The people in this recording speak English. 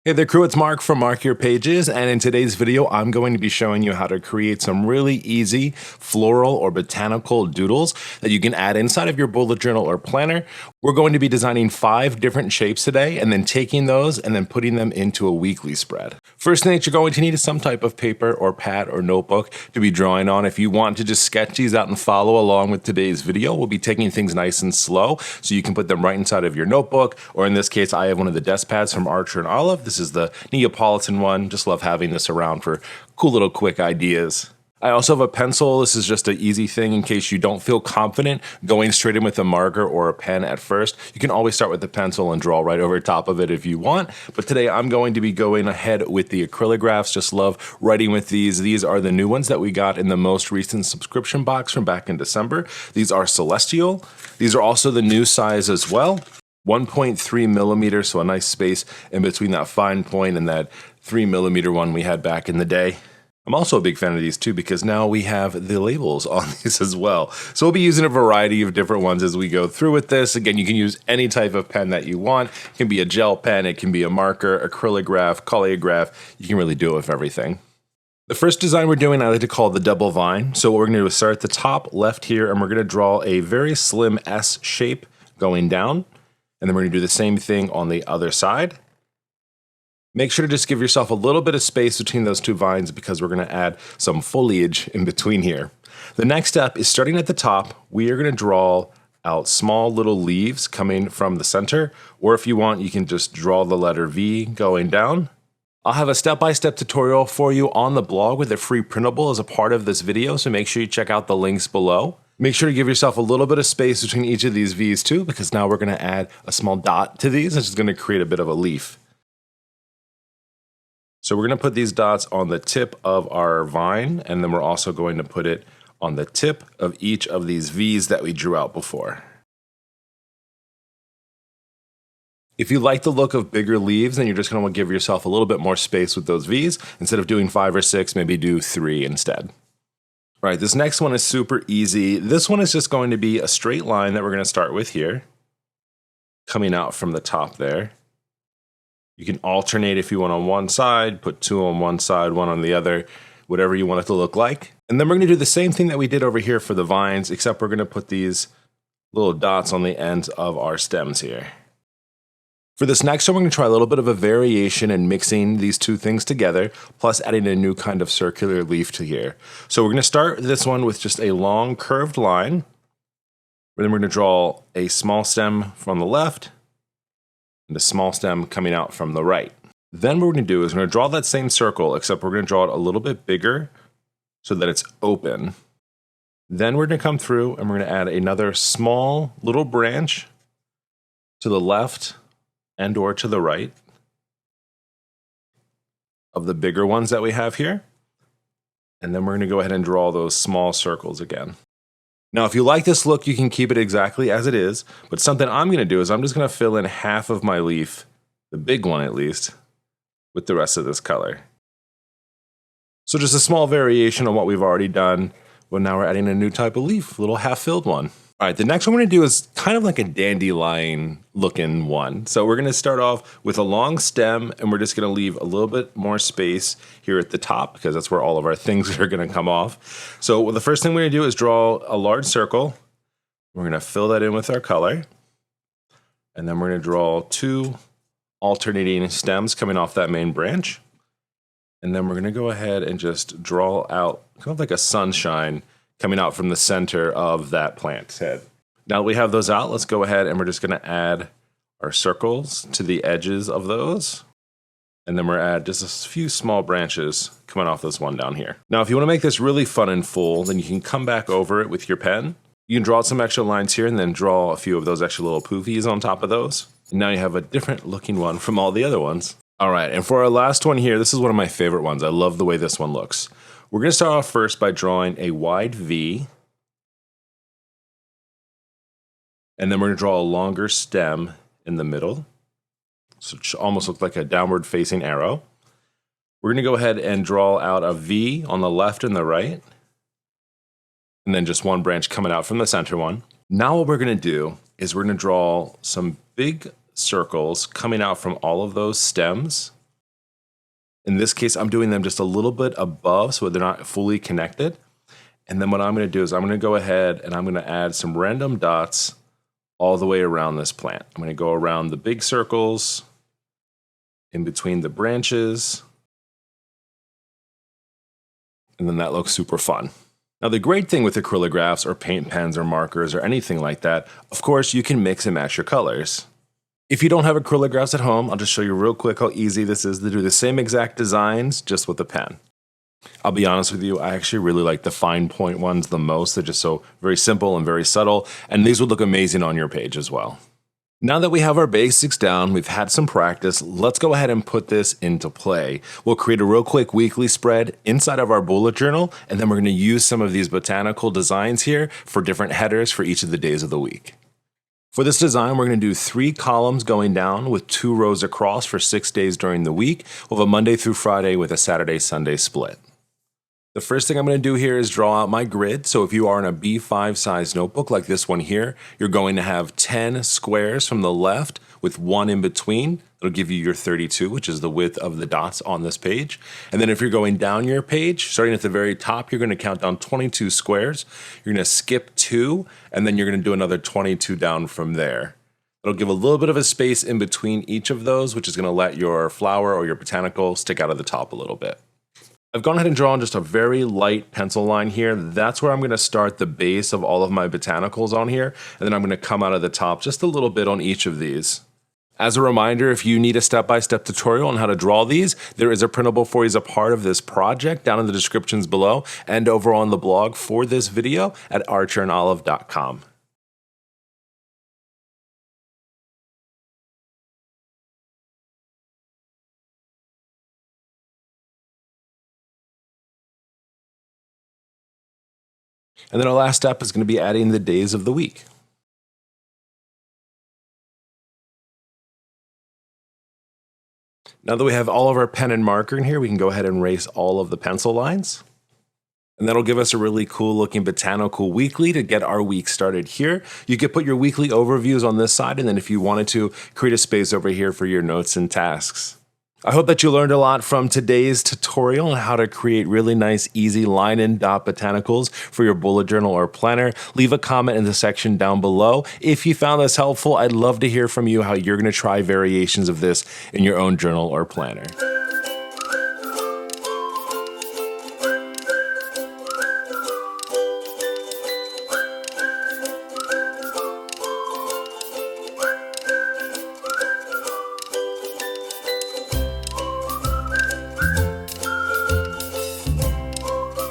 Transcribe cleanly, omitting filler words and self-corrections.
Hey there crew, it's Mark from Mark Your Pages, and in today's video I'm going to be showing you how to create some really easy floral or botanical doodles that you can add inside of your bullet journal or planner. We're going to be designing 5 different shapes today and then taking those and then putting them into a weekly spread. First thing that you're going to need is some type of paper or pad or notebook to be drawing on. If you want to just sketch these out and follow along with today's video, we'll be taking things nice and slow so you can put them right inside of your notebook, or in this case I have one of the desk pads from Archer and Olive. This is the Neapolitan one. Just love having this around for cool little quick ideas. I also have a pencil. This is just an easy thing in case you don't feel confident going straight in with a marker or a pen at first. You can always start with the pencil and draw right over top of it if you want. But today I'm going to be going ahead with the acrylographs. Just love writing with these. These are the new ones that we got in the most recent subscription box from back in December. These are Celestial. These are also the new size as well. 1.3 millimeters, so a nice space in between that fine point and that 3 millimeter one we had back in the day. I'm also a big fan of these too because now we have the labels on these as well. So we'll be using a variety of different ones as we go through with this. Again, you can use any type of pen that you want. It can be a gel pen, it can be a marker, acrylograph, coleograph. You can really do it with everything. The first design we're doing I like to call the double vine. So what we're going to do is start at the top left here and we're going to draw a very slim S shape going down. And then we're going to do the same thing on the other side. Make sure to just give yourself a little bit of space between those two vines because we're going to add some foliage in between here. The next step is starting at the top. We are going to draw out small little leaves coming from the center, or if you want, you can just draw the letter V going down. I'll have a step-by-step tutorial for you on the blog with a free printable as a part of this video, so make sure you check out the links below. Make sure to give yourself a little bit of space between each of these V's too, because now we're going to add a small dot to these, which is going to create a bit of a leaf. So we're going to put these dots on the tip of our vine, and then we're also going to put it on the tip of each of these V's that we drew out before. If you like the look of bigger leaves, then you're just going to want to give yourself a little bit more space with those V's. Instead of doing 5 or 6, maybe do 3 instead. All right, this next one is super easy. This one is just going to be a straight line that we're going to start with here, coming out from the top there. You can alternate if you want on one side, put 2 on one side, 1 on the other, whatever you want it to look like. And then we're going to do the same thing that we did over here for the vines, except we're going to put these little dots on the ends of our stems here. For this next one, we're going to try a little bit of a variation in mixing these two things together, plus adding a new kind of circular leaf to here. So we're going to start this one with just a long curved line. Then we're going to draw a small stem from the left and a small stem coming out from the right. Then what we're going to do is we're going to draw that same circle, except we're going to draw it a little bit bigger so that it's open. Then we're going to come through and we're going to add another small little branch to the left and or to the right of the bigger ones that we have here. And then we're going to go ahead and draw those small circles again. Now, if you like this look, you can keep it exactly as it is, but something I'm going to do is I'm just going to fill in half of my leaf, the big one at least, with the rest of this color. So just a small variation on what we've already done, but now we're adding a new type of leaf, a little half-filled one. All right, the next one we're going to do is kind of like a dandelion looking one. So we're going to start off with a long stem and we're just going to leave a little bit more space here at the top because that's where all of our things are going to come off. So the first thing we're going to do is draw a large circle. We're going to fill that in with our color. And then we're going to draw 2 alternating stems coming off that main branch. And then we're going to go ahead and just draw out kind of like a sunshine coming out from the center of that plant's head. Now that we have those out, let's go ahead and we're just going to add our circles to the edges of those. And then we're going to add just a few small branches coming off this one down here. Now, if you want to make this really fun and full, then you can come back over it with your pen. You can draw out some extra lines here and then draw a few of those extra little poofies on top of those. And now you have a different looking one from all the other ones. All right, and for our last one here, this is one of my favorite ones. I love the way this one looks. We're going to start off first by drawing a wide V. And then we're going to draw a longer stem in the middle. So it almost looks like a downward facing arrow. We're going to go ahead and draw out a V on the left and the right. And then just one branch coming out from the center one. Now what we're going to do is we're going to draw some big circles coming out from all of those stems In this case, I'm doing them just a little bit above so they're not fully connected. And then what I'm going to do is I'm going to go ahead and I'm going to add some random dots all the way around this plant. I'm going to go around the big circles, in between the branches, and then that looks super fun. Now the great thing with acrylographs or paint pens or markers or anything like that, of course you can mix and match your colors. If you don't have acrylographs at home, I'll just show you real quick how easy this is to do the same exact designs just with a pen. I'll be honest with you, I actually really like the fine point ones the most. They're just so very simple and very subtle, and these would look amazing on your page as well. Now that we have our basics down, we've had some practice, let's go ahead and put this into play. We'll create a real quick weekly spread inside of our bullet journal, and then we're going to use some of these botanical designs here for different headers for each of the days of the week. For this design, we're going to do 3 columns going down with 2 rows across for 6 days during the week. We'll have a Monday through Friday with a Saturday-Sunday split. The first thing I'm going to do here is draw out my grid. So if you are in a B5 size notebook like this one here, you're going to have 10 squares from the left with 1 in between. It'll give you your 32, which is the width of the dots on this page. And then if you're going down your page, starting at the very top, you're going to count down 22 squares. You're going to skip 2, and then you're going to do another 22 down from there. It'll give a little bit of a space in between each of those, which is going to let your flower or your botanical stick out of the top a little bit. I've gone ahead and drawn just a very light pencil line here. That's where I'm going to start the base of all of my botanicals on here, and then I'm going to come out of the top just a little bit on each of these. As a reminder, if you need a step-by-step tutorial on how to draw these, there is a printable for you as a part of this project down in the descriptions below and over on the blog for this video at archerandolive.com. And then our last step is going to be adding the days of the week. Now that we have all of our pen and marker in here, we can go ahead and erase all of the pencil lines. And that'll give us a really cool looking botanical weekly to get our week started here. You could put your weekly overviews on this side, and then if you wanted to, create a space over here for your notes and tasks. I hope that you learned a lot from today's tutorial on how to create really nice, easy line and dot botanicals for your bullet journal or planner. Leave a comment in the section down below. If you found this helpful, I'd love to hear from you how you're going to try variations of this in your own journal or planner.